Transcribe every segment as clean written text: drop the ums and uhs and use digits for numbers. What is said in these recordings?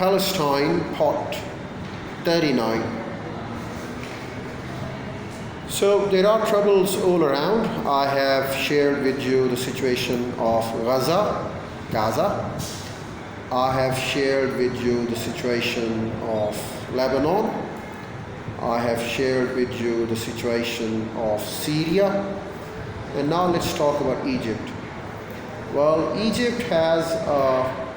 Palestine, Part 39. So there are troubles all around. I have shared with you the situation of Gaza. I have shared with you the situation of Lebanon. I have shared with you the situation of Syria. And now let's talk about Egypt. Well, Egypt has a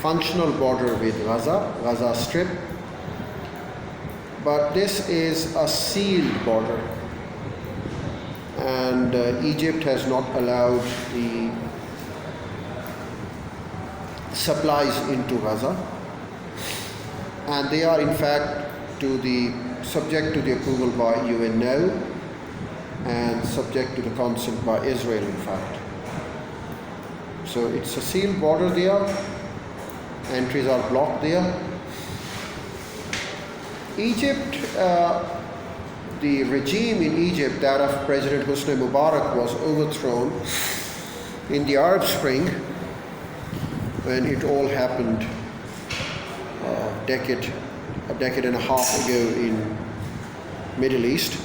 functional border with Gaza Strip, but this is a sealed border, and Egypt has not allowed the supplies into Gaza, and they are in fact subject to the approval by UN now and subject to the consent by Israel in fact. So it's a sealed border there. Entries are blocked there. Egypt, the regime in Egypt, that of President Hosni Mubarak, was overthrown in the Arab Spring when it all happened a decade and a half ago in Middle East.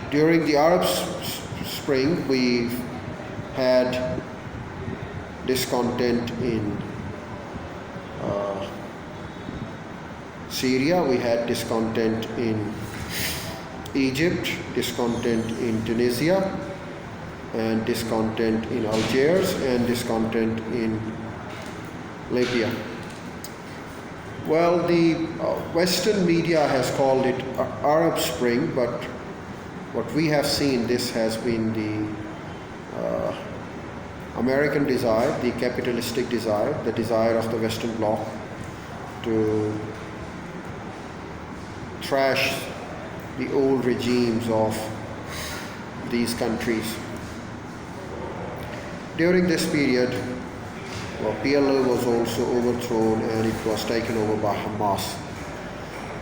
During the Arab Spring, we had discontent in Syria, we had discontent in Egypt, discontent in Tunisia, and discontent in Algiers, and discontent in Libya. Well, the Western media has called it Arab Spring, but what we have seen, this has been the American desire, the capitalistic desire, the desire of the Western Bloc to trash the old regimes of these countries. During this period, PLO was also overthrown and it was taken over by Hamas.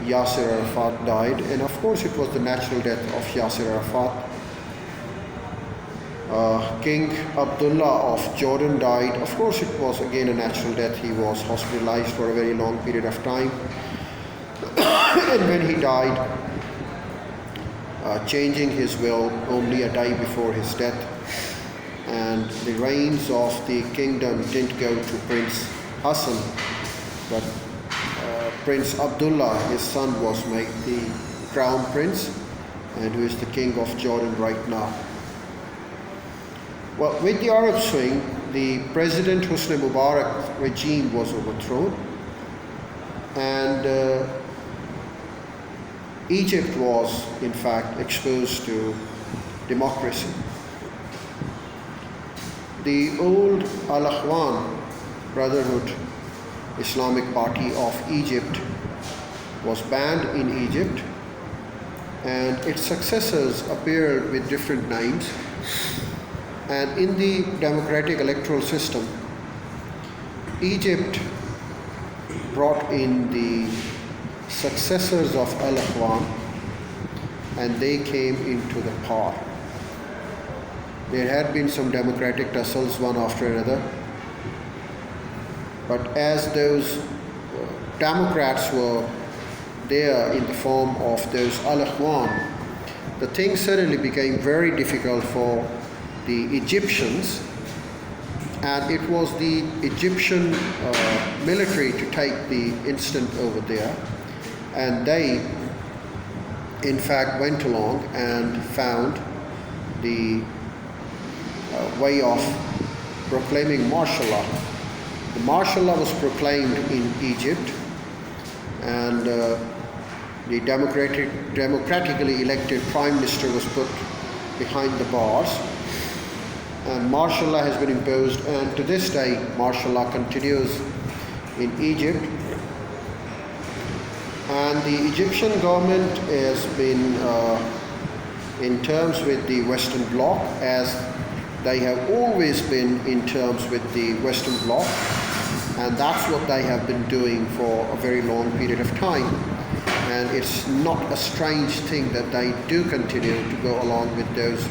Yasser Arafat died, and of course it was the natural death of Yasser Arafat. King Abdullah of Jordan died. Of course it was again a natural death. He was hospitalized for a very long period of time. And when he died, changing his will only a day before his death, and the reins of the kingdom didn't go to Prince Hassan, but Prince Abdullah, his son, was made the crown prince, and who is the king of Jordan right now. Well, with the Arab Spring, the President Hosni Mubarak regime was overthrown, and Egypt was, in fact, exposed to democracy. The old Al-Akhwan Brotherhood Islamic Party of Egypt was banned in Egypt, and its successors appeared with different names. And in the democratic electoral system, Egypt brought in the successors of Al-Akhwan, and they came into the power. There had been some democratic tussles one after another, but as those Democrats were there in the form of those Al-Akhwan, the thing suddenly became very difficult for the Egyptians, and it was the Egyptian military to take the instant over there, and they in fact went along and found the way of proclaiming martial law. The martial law was proclaimed in Egypt, and the democratically elected prime minister was put behind the bars, and martial law has been imposed, and to this day martial law continues in Egypt. And the Egyptian government has been in terms with the Western Bloc, as they have always been in terms with the Western Bloc, and that's what they have been doing for a very long period of time. And it's not a strange thing that they do continue to go along with those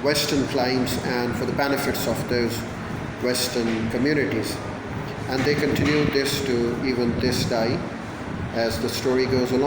Western claims and for the benefits of those Western communities. And they continue this to even this day as the story goes along.